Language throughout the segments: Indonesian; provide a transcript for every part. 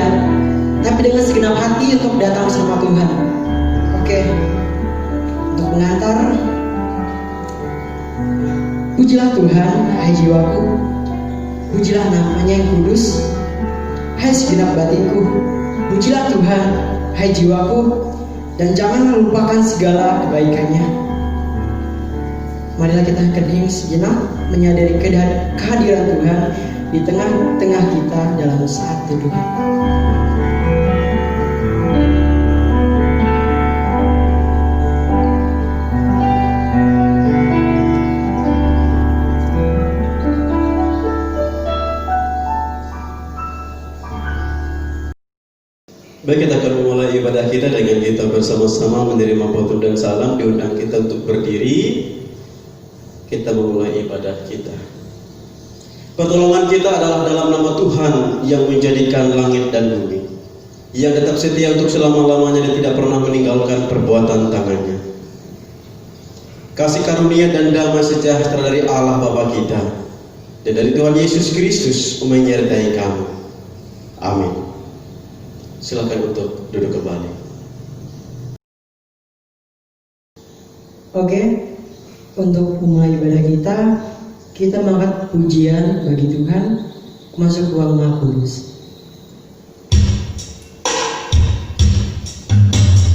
saja, tapi dengan segenap hati untuk datang sama Tuhan. Oke, untuk pengantar, pujilah Tuhan, hai jiwaku, pujilah namanya yang kudus, hai segenap batinku, pujilah Tuhan, hai jiwaku, dan jangan lupakan segala kebaikannya. Marilah kita kening sejenak, menyadari kehadiran Tuhan di tengah-tengah kita dalam saat teduh. Baik, kita akan memulai ibadah kita dengan kita bersama-sama menerima khotbah dan salam. Diundang kita untuk berdiri. Kita memulai ibadah kita. Pertolongan kita adalah dalam nama Tuhan yang menjadikan langit dan bumi, yang tetap setia untuk selama-lamanya dan tidak pernah meninggalkan perbuatan tangannya. Kasih karunia dan damai sejahtera dari Allah Bapa kita dan dari Tuhan Yesus Kristus menyertai kamu. Amin. Silakan untuk duduk kembali. Oke, untuk memulai ibadah kita mengangkat pujian bagi Tuhan masuk ruang Maha Kudus.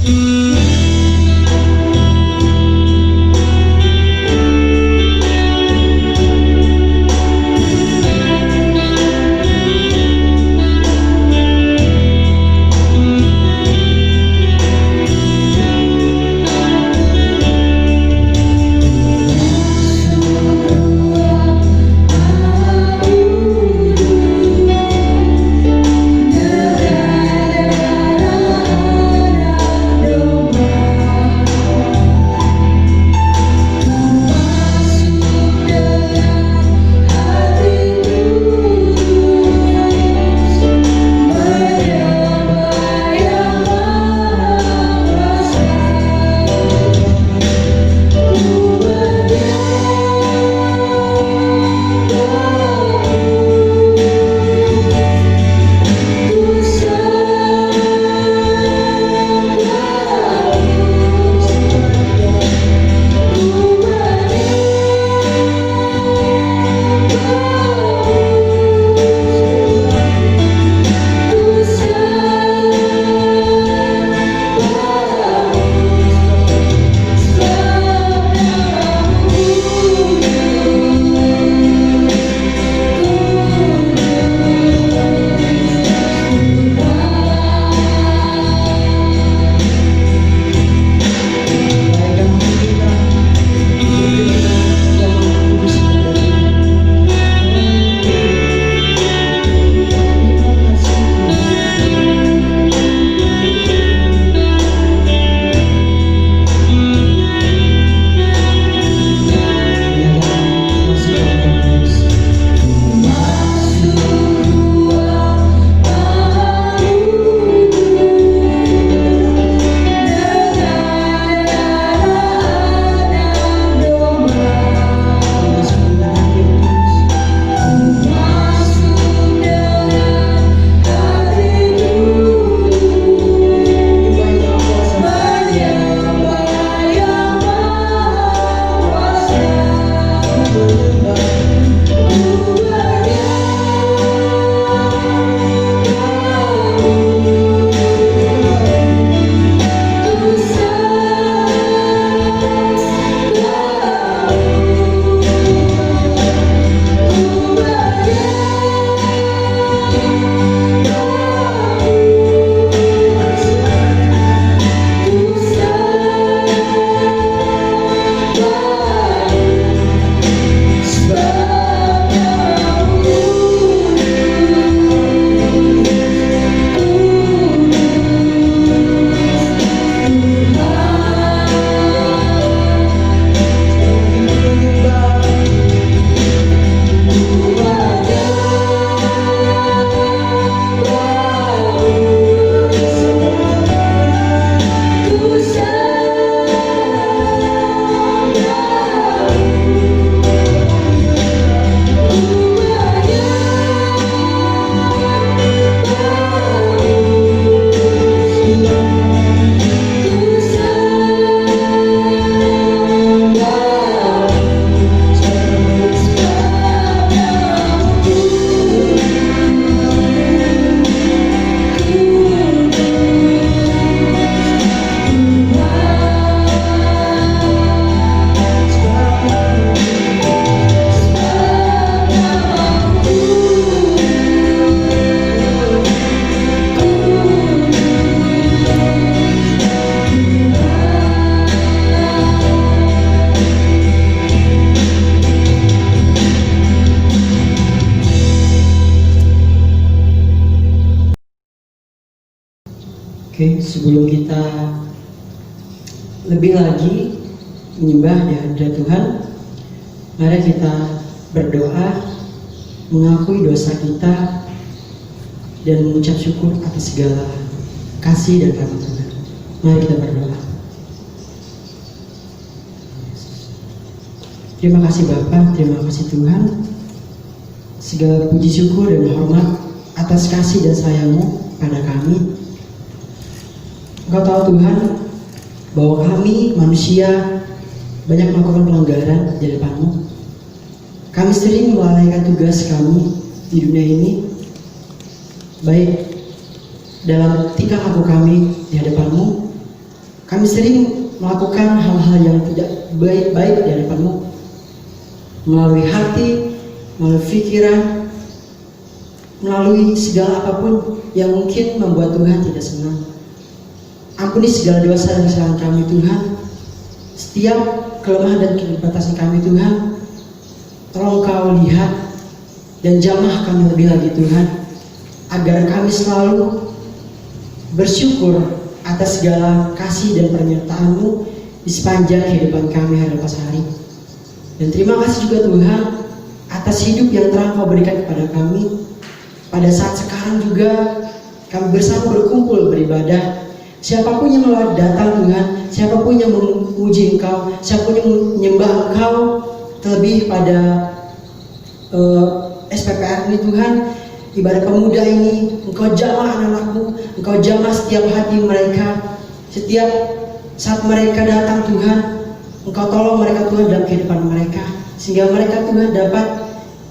Maha Oke, sebelum kita lebih lagi menyembah di hadirat Tuhan, mari kita berdoa, mengakui dosa kita, dan mengucap syukur atas segala kasih dan rahmat Tuhan. Mari kita berdoa. Terima kasih Bapa, terima kasih Tuhan. Segala puji syukur dan hormat atas kasih dan sayang-Mu pada kami. Engkau tahu Tuhan bahwa kami manusia banyak melakukan pelanggaran di depan-Mu. Kami sering melalaikan tugas kami di dunia ini, baik dalam tingkah laku kami di hadapan-Mu. Kami sering melakukan hal-hal yang tidak baik-baik di hadapan-Mu, melalui hati, melalui pikiran, melalui segala apapun yang mungkin membuat Tuhan tidak senang. Ampuni segala dosa dan kesalahan kami Tuhan. Setiap kelemahan dan keterbatasan kami Tuhan, tolong Kau lihat dan jamah kami lebih lagi Tuhan, agar kami selalu bersyukur atas segala kasih dan penyertaan-Mu di sepanjang kehidupan kami hari lepas hari. Dan terima kasih juga Tuhan atas hidup yang telah Kau berikan kepada kami. Pada saat sekarang juga kami bersama berkumpul beribadah. Siapapun yang datang Tuhan, siapapun yang memuji Engkau, siapapun yang menyembah Engkau, terlebih pada SPPR ini Tuhan, ibadah pemuda ini, Engkau jamah anak-anak-Mu, Engkau jamah setiap hati mereka. Setiap saat mereka datang Tuhan, Engkau tolong mereka Tuhan dalam kehidupan mereka, sehingga mereka Tuhan dapat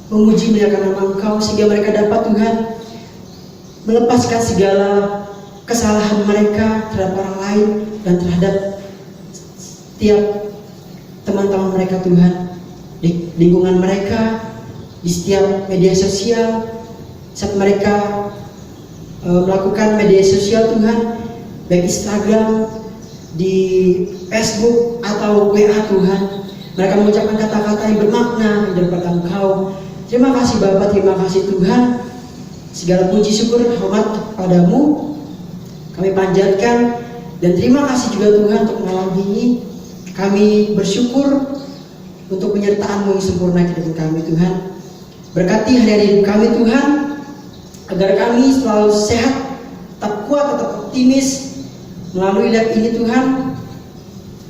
memuji muliakan nama Engkau, sehingga mereka dapat Tuhan melepaskan segala kesalahan mereka terhadap orang lain dan terhadap setiap teman-teman mereka Tuhan, di lingkungan mereka, di setiap media sosial. Saat mereka melakukan media sosial Tuhan, baik Instagram, di Facebook atau WA Tuhan, mereka mengucapkan kata-kata yang bermakna daripada Engkau. Terima kasih Bapa, terima kasih Tuhan. Segala puji syukur hormat kepadamu kami panjatkan, dan terima kasih juga Tuhan untuk malam ini. Kami bersyukur untuk penyertaan-Mu yang sempurna di hidup kami Tuhan. Berkati hari-hari hidup kami Tuhan, agar kami selalu sehat, tetap kuat, tetap optimis melalui lab ini Tuhan,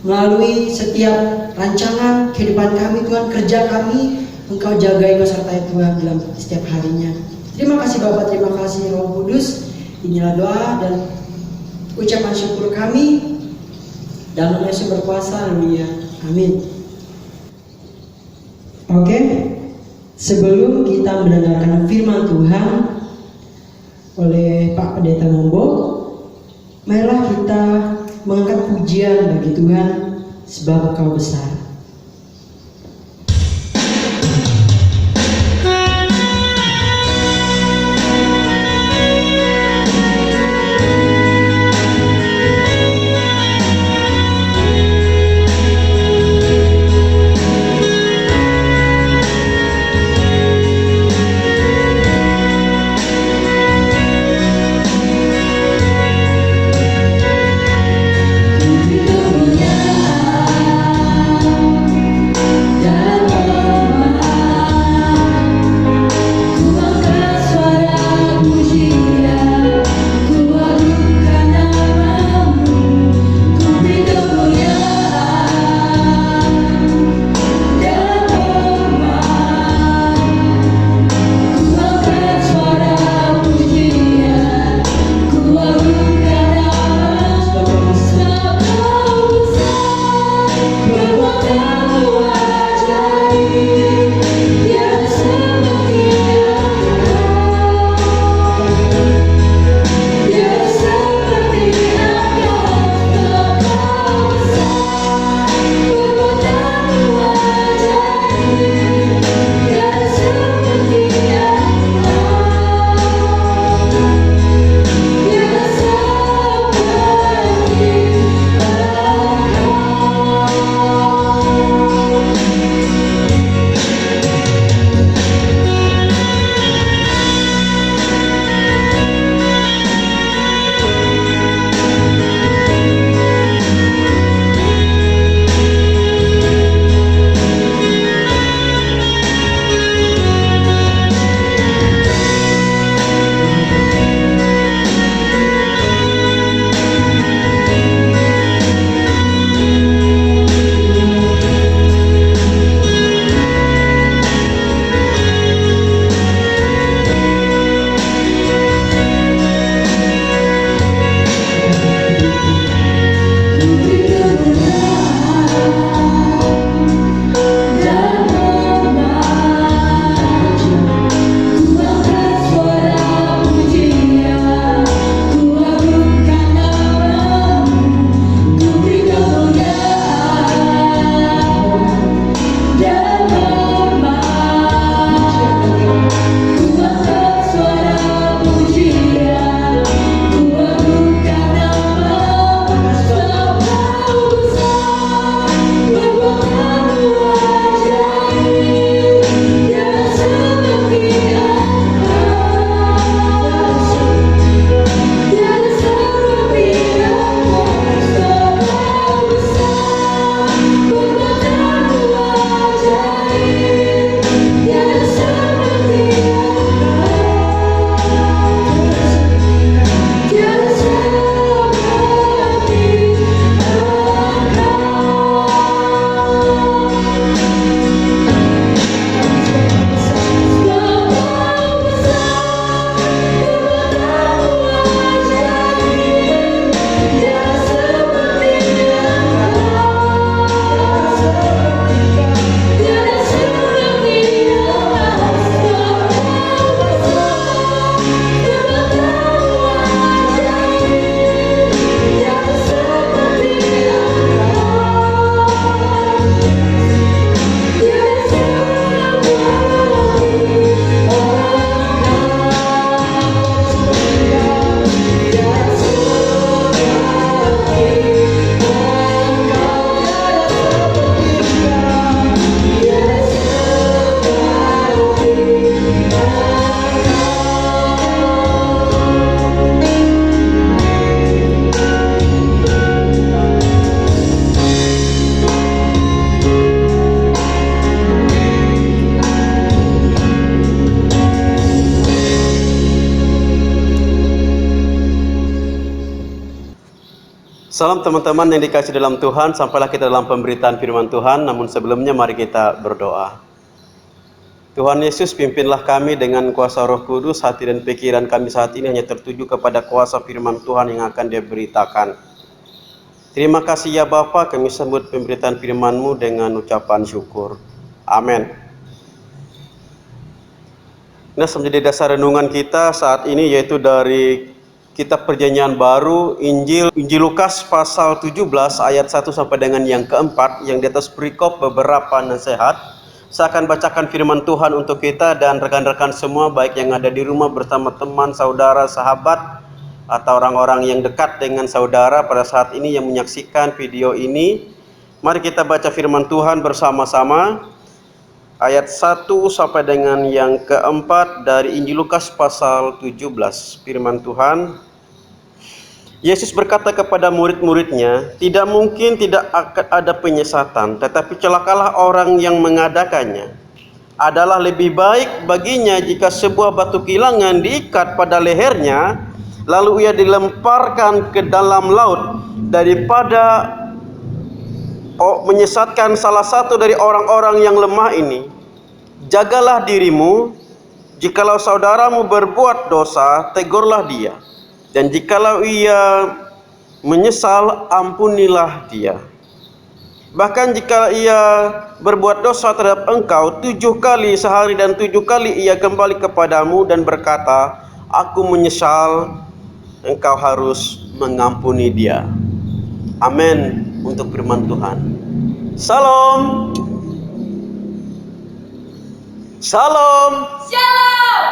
melalui setiap rancangan kehidupan kami Tuhan, kerja kami Engkau jagai sertai Tuhan dalam setiap harinya. Terima kasih Bapa, terima kasih Roh Kudus. Inilah doa dan ucapan syukur kami dalam nama Yesus berkuasa. Haleluya. Amin. Oke, sebelum kita mendengarkan firman Tuhan oleh Pak Pendeta Mombo, marilah kita mengangkat pujian bagi Tuhan sebab Engkau besar. Kemuliaan Salam teman-teman yang dikasih dalam Tuhan, sampailah kita dalam pemberitaan firman Tuhan. Namun sebelumnya mari kita berdoa. Tuhan Yesus, pimpinlah kami dengan kuasa Roh Kudus. Hati dan pikiran kami saat ini hanya tertuju kepada kuasa firman Tuhan yang akan diberitakan. Terima kasih ya Bapa, kami sambut pemberitaan firman-Mu dengan ucapan syukur. Amin. Ini menjadi dasar renungan kita saat ini, yaitu dari Kitab Perjanjian Baru, Injil Lukas pasal 17 ayat 1 sampai dengan yang keempat, yang di atas perikop beberapa nasihat. Saya akan bacakan firman Tuhan untuk kita dan rekan-rekan semua, baik yang ada di rumah bersama teman, saudara, sahabat, atau orang-orang yang dekat dengan saudara pada saat ini yang menyaksikan video ini. Mari kita baca firman Tuhan bersama-sama. Ayat 1 sampai dengan yang keempat dari Injil Lukas pasal 17. Firman Tuhan. Yesus berkata kepada murid-muridnya, tidak mungkin tidak akan ada penyesatan, tetapi celakalah orang yang mengadakannya. Adalah lebih baik baginya jika sebuah batu kilangan diikat pada lehernya, lalu ia dilemparkan ke dalam laut, daripada menyesatkan salah satu dari orang-orang yang lemah ini. Jagalah dirimu, jikalau saudaramu berbuat dosa, tegurlah dia. Dan jikalau ia menyesal, ampunilah dia. Bahkan jika ia berbuat dosa terhadap engkau 7 kali sehari dan 7 kali ia kembali kepadamu dan berkata, aku menyesal, engkau harus mengampuni dia. Amin untuk firman Tuhan. Salam. Salam. Shalom.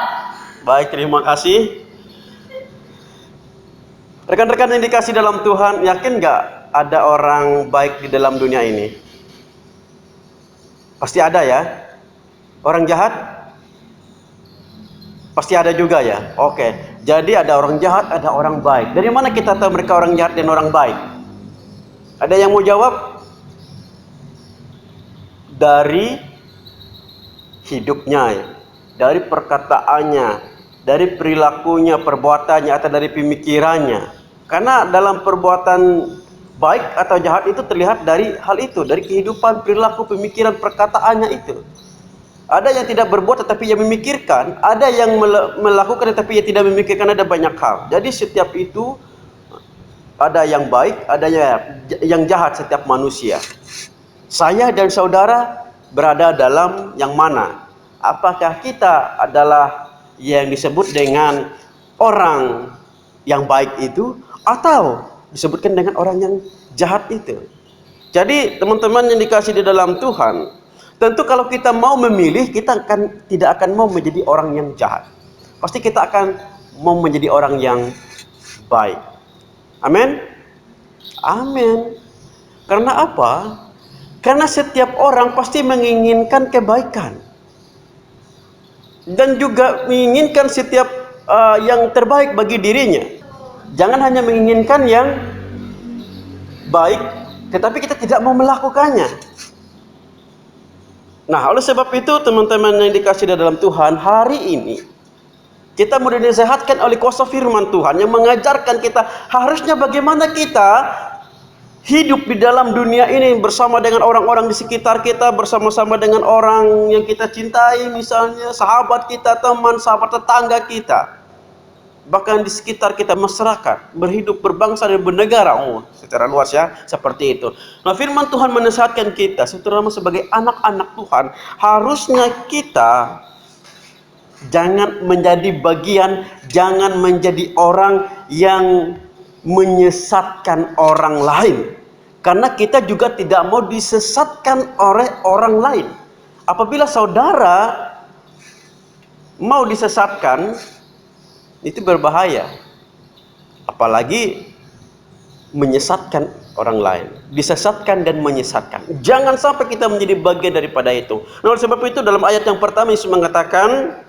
Baik, terima kasih. Rekan-rekan yang dikasih dalam Tuhan, yakin gak ada orang baik di dalam dunia ini? Pasti ada ya. Orang jahat? Pasti ada juga ya. Oke, jadi ada orang jahat, ada orang baik. Dari mana kita tahu mereka orang jahat dan orang baik? Ada yang mau jawab? Dari hidupnya ya, dari perkataannya, dari perilakunya, perbuatannya, atau dari pemikirannya. Karena dalam perbuatan baik atau jahat itu terlihat dari hal itu, dari kehidupan, perilaku, pemikiran, perkataannya itu. Ada yang tidak berbuat tetapi ia memikirkan, ada yang melakukan tetapi ia tidak memikirkan, ada banyak hal. Jadi setiap itu ada yang baik, ada yang jahat, setiap manusia. Saya dan saudara berada dalam yang mana? Apakah kita adalah yang disebut dengan orang yang baik itu, atau disebutkan dengan orang yang jahat itu? Jadi teman-teman yang dikasih di dalam Tuhan, tentu kalau kita mau memilih, kita tidak akan mau menjadi orang yang jahat. Pasti kita akan mau menjadi orang yang baik. Amin. Amin. Karena apa? Karena setiap orang pasti menginginkan kebaikan. Dan juga menginginkan setiap yang terbaik bagi dirinya. Jangan hanya menginginkan yang baik, tetapi kita tidak mau melakukannya. Nah, oleh sebab itu teman-teman yang dikasih dalam Tuhan, hari ini kita mudah disehatkan oleh kuasa firman Tuhan yang mengajarkan kita harusnya bagaimana kita hidup di dalam dunia ini bersama dengan orang-orang di sekitar kita, bersama-sama dengan orang yang kita cintai, misalnya sahabat kita, teman, sahabat tetangga kita, bahkan di sekitar kita, masyarakat, berhidup, berbangsa dan bernegara, secara luas ya, seperti itu. Nah, firman Tuhan menasihatkan kita, terutama sebagai anak-anak Tuhan, harusnya kita jangan menjadi bagian, jangan menjadi orang yang menyesatkan orang lain. Karena kita juga tidak mau disesatkan oleh orang lain. Apabila saudara mau disesatkan, itu berbahaya. Apalagi menyesatkan orang lain. Disesatkan dan menyesatkan. Jangan sampai kita menjadi bagian daripada itu. Nah, oleh sebab itu dalam ayat yang pertama Yesus mengatakan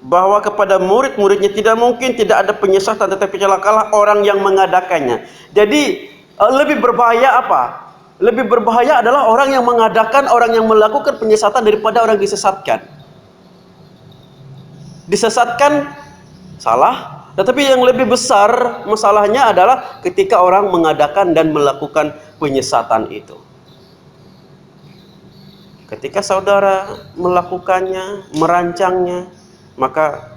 bahwa kepada murid-muridnya tidak mungkin tidak ada penyesatan, tetapi celakalah orang yang mengadakannya. Jadi lebih berbahaya apa? Lebih berbahaya adalah orang yang mengadakan, orang yang melakukan penyesatan daripada orang disesatkan. Disesatkan salah, Tetapi yang lebih besar masalahnya adalah ketika orang mengadakan dan melakukan penyesatan itu. Ketika saudara melakukannya, merancangnya, maka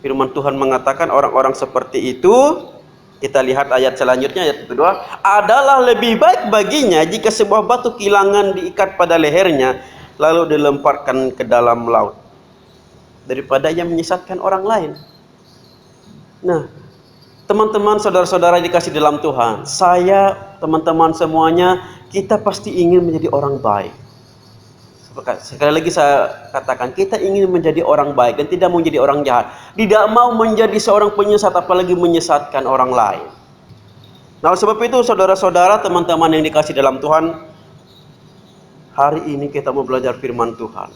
firman Tuhan mengatakan orang-orang seperti itu, kita lihat ayat selanjutnya, ayat kedua, adalah lebih baik baginya jika sebuah batu kilangan diikat pada lehernya, lalu dilemparkan ke dalam laut, daripada ia menyesatkan orang lain. Nah, teman-teman, saudara-saudara dikasih dalam Tuhan, saya, teman-teman semuanya, kita pasti ingin menjadi orang baik. Sekali lagi saya katakan, kita ingin menjadi orang baik dan tidak mau menjadi orang jahat. Tidak mau menjadi seorang penyesat, apalagi menyesatkan orang lain. Nah, sebab itu saudara-saudara, teman-teman yang dikasih dalam Tuhan, hari ini kita mau belajar firman Tuhan.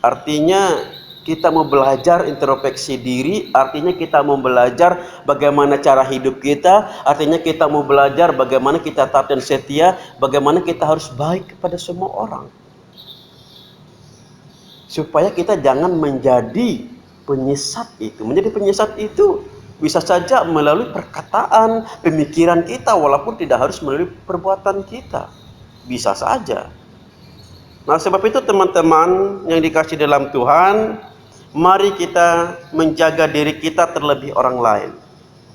Artinya kita mau belajar introspeksi diri, artinya kita mau belajar bagaimana cara hidup kita, artinya kita mau belajar bagaimana kita taat dan setia, bagaimana kita harus baik kepada semua orang. Supaya kita jangan menjadi penyesat itu. Menjadi penyesat itu bisa saja melalui perkataan, pemikiran kita, walaupun tidak harus melalui perbuatan kita. Bisa saja. Nah, sebab itu teman-teman yang dikasih dalam Tuhan, mari kita menjaga diri kita terlebih orang lain.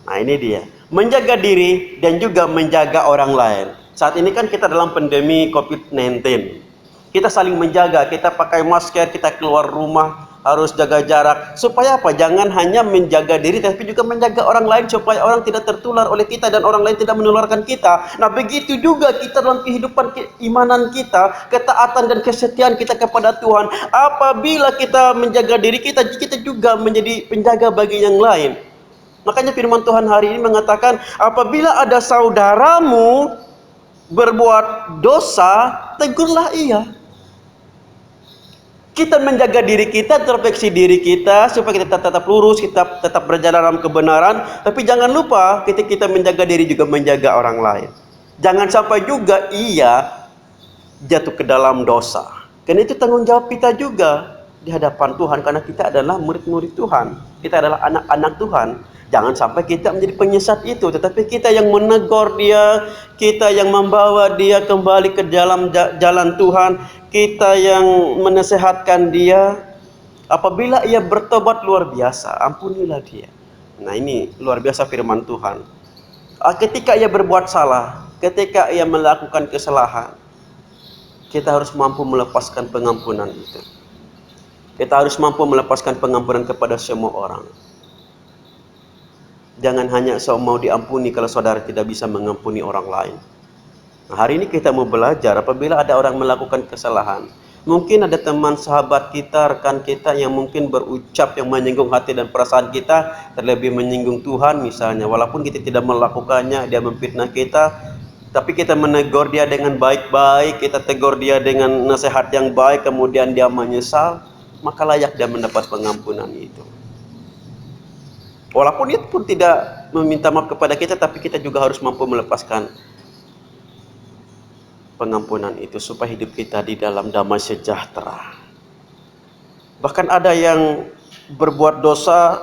Nah, ini dia. Menjaga diri dan juga menjaga orang lain. Saat ini kan kita dalam pandemi COVID-19. Kita saling menjaga, kita pakai masker, kita keluar rumah, harus jaga jarak. Supaya apa? Jangan hanya menjaga diri, tapi juga menjaga orang lain, supaya orang tidak tertular oleh kita dan orang lain tidak menularkan kita. Nah, begitu juga kita dalam kehidupan keimanan kita, ketaatan dan kesetiaan kita kepada Tuhan. Apabila kita menjaga diri kita, kita juga menjadi penjaga bagi yang lain. Makanya firman Tuhan hari ini mengatakan, apabila ada saudaramu berbuat dosa, tegurlah ia. Kita menjaga diri kita, introspeksi diri kita, supaya kita tetap lurus, kita tetap berjalan dalam kebenaran. Tapi jangan lupa, ketika kita menjaga diri juga menjaga orang lain. Jangan sampai juga ia jatuh ke dalam dosa. Karena itu tanggung jawab kita juga di hadapan Tuhan, karena kita adalah murid-murid Tuhan. Kita adalah anak-anak Tuhan. Jangan sampai kita menjadi penyesat itu, tetapi kita yang menegur dia, kita yang membawa dia kembali ke dalam jalan Tuhan, kita yang menasehatkan dia. Apabila ia bertobat, luar biasa, ampunilah dia. Nah, ini luar biasa firman Tuhan. Ketika ia berbuat salah, ketika ia melakukan kesalahan, kita harus mampu melepaskan pengampunan itu. Kita harus mampu melepaskan pengampunan kepada semua orang. Jangan hanya mau diampuni kalau saudara tidak bisa mengampuni orang lain. Nah, hari ini kita mau belajar apabila ada orang melakukan kesalahan. Mungkin ada teman, sahabat kita, rekan kita yang mungkin berucap yang menyinggung hati dan perasaan kita, terlebih menyinggung Tuhan misalnya. Walaupun kita tidak melakukannya, dia memfitnah kita, tapi kita menegur dia dengan baik-baik, kita tegur dia dengan nasihat yang baik, kemudian dia menyesal, maka layak dia mendapat pengampunan itu. Walaupun itu pun tidak meminta maaf kepada kita, tapi kita juga harus mampu melepaskan pengampunan itu supaya hidup kita di dalam damai sejahtera. Bahkan ada yang berbuat dosa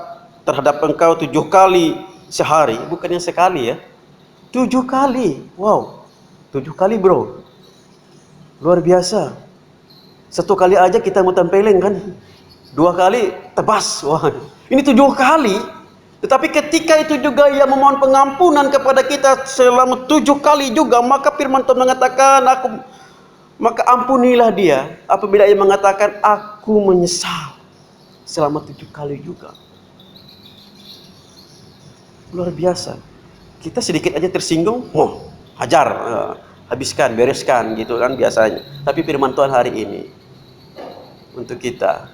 terhadap engkau 7 kali sehari, bukannya sekali ya, 7 kali. Wow, 7 kali bro, luar biasa. 1 kali aja kita mau tempeleng kan, 2 kali tebas. Wah, ini 7 kali. Tetapi ketika itu juga ia memohon pengampunan kepada kita selama 7 kali juga, maka firman Tuhan mengatakan, maka ampunilah dia. Apabila ia mengatakan, aku menyesal selama 7 kali juga. Luar biasa. Kita sedikit aja tersinggung, hajar, habiskan, bereskan gitu kan biasanya. Tapi firman Tuhan hari ini untuk kita,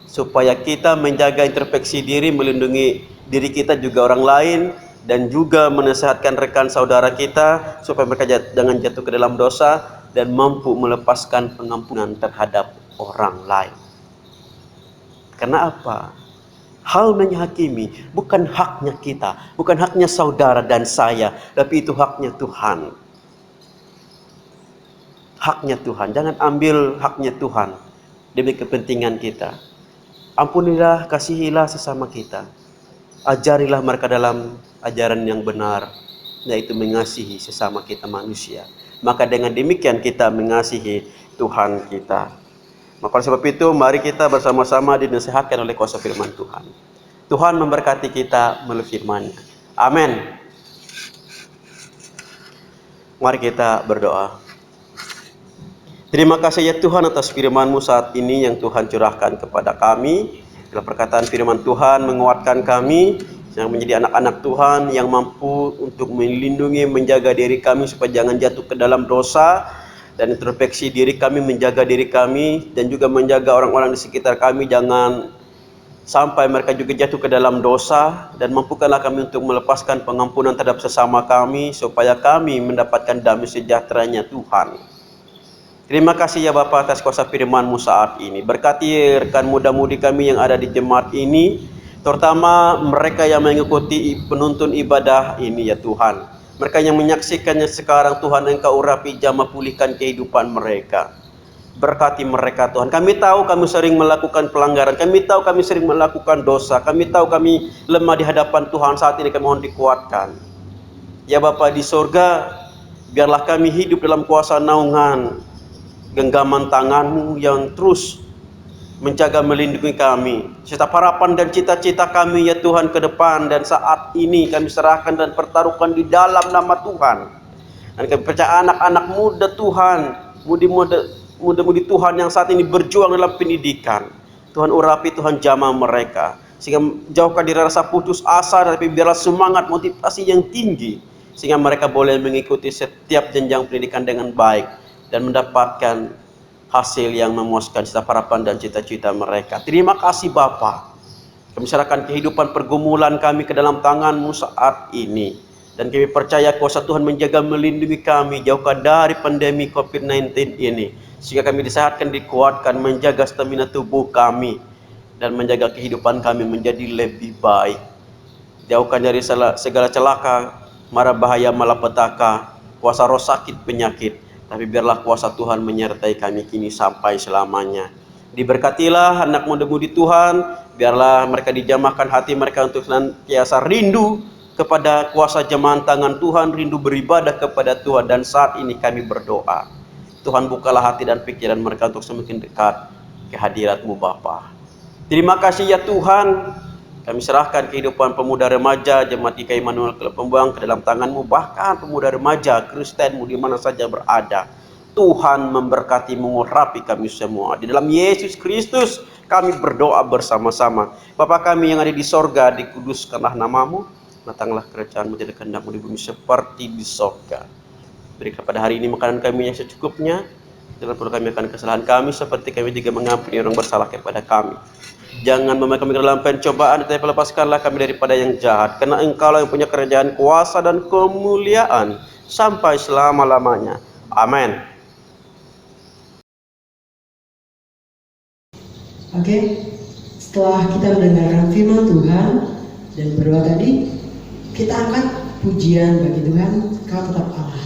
supaya kita menjaga introspeksi diri, melindungi diri kita juga orang lain, dan juga menasehatkan rekan saudara kita supaya mereka jangan jatuh ke dalam dosa dan mampu melepaskan pengampunan terhadap orang lain. Karena apa? Hal menghakimi bukan haknya kita, bukan haknya saudara dan saya, tapi itu haknya Tuhan. Haknya Tuhan. Jangan ambil haknya Tuhan demi kepentingan kita. Ampunilah, kasihilah sesama kita. Ajarilah mereka dalam ajaran yang benar, yaitu mengasihi sesama kita manusia. Maka dengan demikian kita mengasihi Tuhan kita. Maka oleh sebab itu mari kita bersama-sama dinasihatkan oleh kuasa firman Tuhan. Tuhan memberkati kita melalui firman-Nya. Amin. Mari kita berdoa. Terima kasih ya Tuhan atas firman-Mu saat ini yang Tuhan curahkan kepada kami. Dalam perkataan firman Tuhan menguatkan kami yang menjadi anak-anak Tuhan yang mampu untuk melindungi, menjaga diri kami supaya jangan jatuh ke dalam dosa, dan introspeksi diri kami, menjaga diri kami, dan juga menjaga orang-orang di sekitar kami jangan sampai mereka juga jatuh ke dalam dosa, dan mampukanlah kami untuk melepaskan pengampunan terhadap sesama kami supaya kami mendapatkan damai sejahtera-Nya Tuhan. Terima kasih ya Bapa atas kuasa firman-Mu saat ini. Berkati rekan muda-mudi kami yang ada di jemaat ini, terutama mereka yang mengikuti penuntun ibadah ini ya Tuhan. Mereka yang menyaksikannya sekarang Tuhan, Engkau urapi, jamah pulihkan kehidupan mereka. Berkati mereka Tuhan. Kami tahu kami sering melakukan pelanggaran, kami tahu kami sering melakukan dosa, kami tahu kami lemah di hadapan Tuhan. Saat ini kami mohon dikuatkan. Ya Bapa di sorga, biarlah kami hidup dalam kuasa naungan genggaman tangan-Mu yang terus menjaga melindungi kami. Setiap harapan dan cita-cita kami ya Tuhan ke depan dan saat ini kami serahkan dan pertaruhkan di dalam nama Tuhan. Dan kami percaya anak-anak muda Tuhan, mudi Tuhan yang saat ini berjuang dalam pendidikan. Tuhan urapi, Tuhan jamah mereka. Sehingga jauhkan dari rasa putus asa, tapi biarlah semangat motivasi yang tinggi. Sehingga mereka boleh mengikuti setiap jenjang pendidikan dengan baik dan mendapatkan hasil yang memuaskan setiap harapan dan cita-cita mereka. Terima kasih Bapa. Kami serahkan kehidupan pergumulan kami ke dalam tangan-Mu saat ini. Dan kami percaya kuasa Tuhan menjaga melindungi kami, jauhkan dari pandemi COVID-19 ini. Sehingga kami disehatkan, dikuatkan, menjaga stamina tubuh kami. Dan menjaga kehidupan kami menjadi lebih baik. Jauhkan dari segala celaka, mara bahaya, malapetaka, kuasa roh, sakit, penyakit. Tapi biarlah kuasa Tuhan menyertai kami kini sampai selamanya. Diberkatilah anak muda-mudi Tuhan. Biarlah mereka dijamahkan hati mereka untuk senantiasa rindu kepada kuasa jemahan tangan Tuhan, rindu beribadah kepada Tuhan. Dan saat ini kami berdoa, Tuhan bukalah hati dan pikiran mereka untuk semakin dekat ke hadirat-Mu Bapa. Terima kasih ya Tuhan. Kami serahkan kehidupan pemuda remaja Jemaat GKI Immanuel Klub Pembuang ke dalam tangan-Mu, bahkan pemuda remaja Kristen-Mu di mana saja berada. Tuhan memberkati, mengurapi kami semua. Di dalam Yesus Kristus kami berdoa bersama-sama. Bapa kami yang ada di sorga, dikuduskanlah nama-Mu, datanglah kerajaan-Mu, jadi kehendak-Mu di bumi seperti di sorga. Beri kepada hari ini makanan kami yang secukupnya. Jangan perlu kami akan kesalahan kami, seperti kami juga mengampuni orang bersalah kepada kami. Jangan membawa kami ke dalam pencobaan, tetapi lepaskanlah kami daripada yang jahat. Karena Engkau-Lah yang punya kerajaan, kuasa, dan kemuliaan sampai selama-lamanya. Amin. Oke, setelah kita mendengarkan firman Tuhan dan berdoa tadi, kita angkat pujian bagi Tuhan, Kau tetap Allah.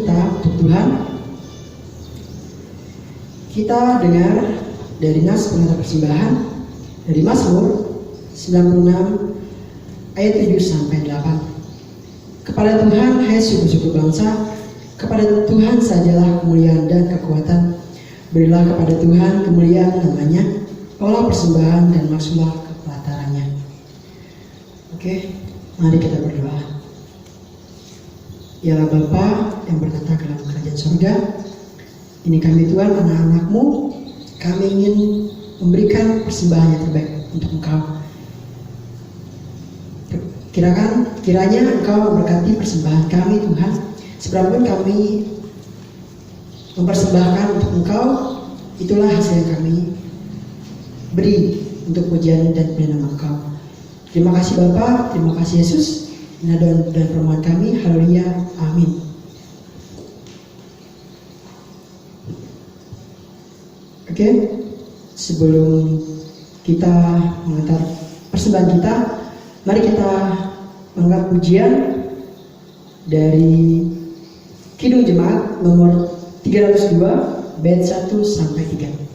kita untuk Tuhan, kita dengar dari nas pengantar persembahan dari Mazmur 96 ayat 7 sampai 8. Kepada Tuhan hai suku-suku bangsa, kepada Tuhan sajalah kemuliaan dan kekuatan. Berilah kepada Tuhan kemuliaan namanya, olah persembahan dan maksudlah kepelatarannya. Oke, mari kita berdoa. Yalah Bapa yang bertata dalam kerajaan surga, ini kami Tuhan, anak-anak-Mu, kami ingin memberikan persembahan yang terbaik untuk Engkau. Kiranya Engkau memberkati persembahan kami Tuhan, seberapapun kami mempersembahkan untuk Engkau, itulah hasil yang kami beri untuk pujian dan nama Engkau. Terima kasih Bapa, terima kasih Yesus, dan permohonan kami, haleluya, amin. Oke, sebelum kita mengantar persembahan kita, mari kita mengangkat pujian dari Kidung Jemaat nomor 302 bait 1 sampai 3.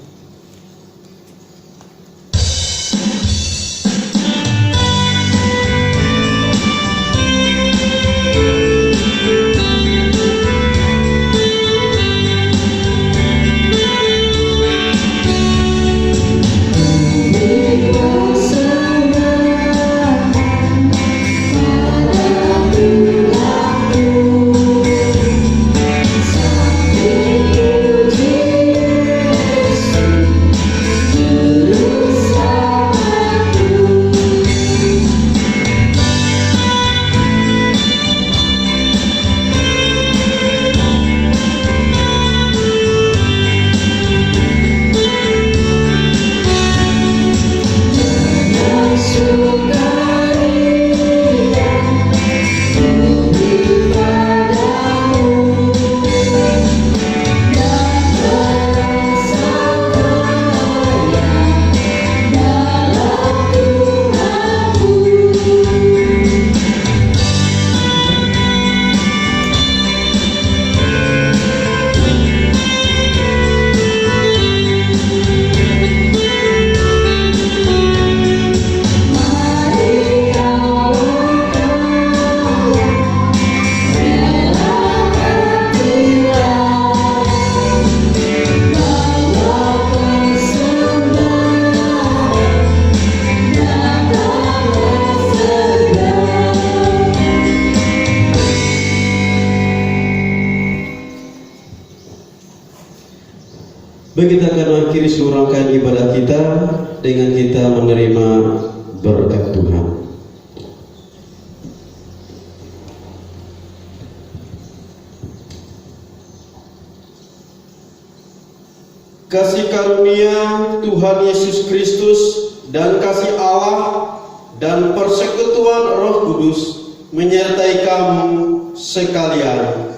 Baik, kita akan mengakhiri seluruh rangkaian ibadah kita dengan kita menerima berkat Tuhan. Kasih karunia Tuhan Yesus Kristus dan kasih Allah dan persekutuan Roh Kudus menyertai kamu sekalian.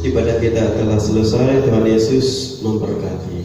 Ibadah kita telah selesai. Tuhan Yesus memberkati.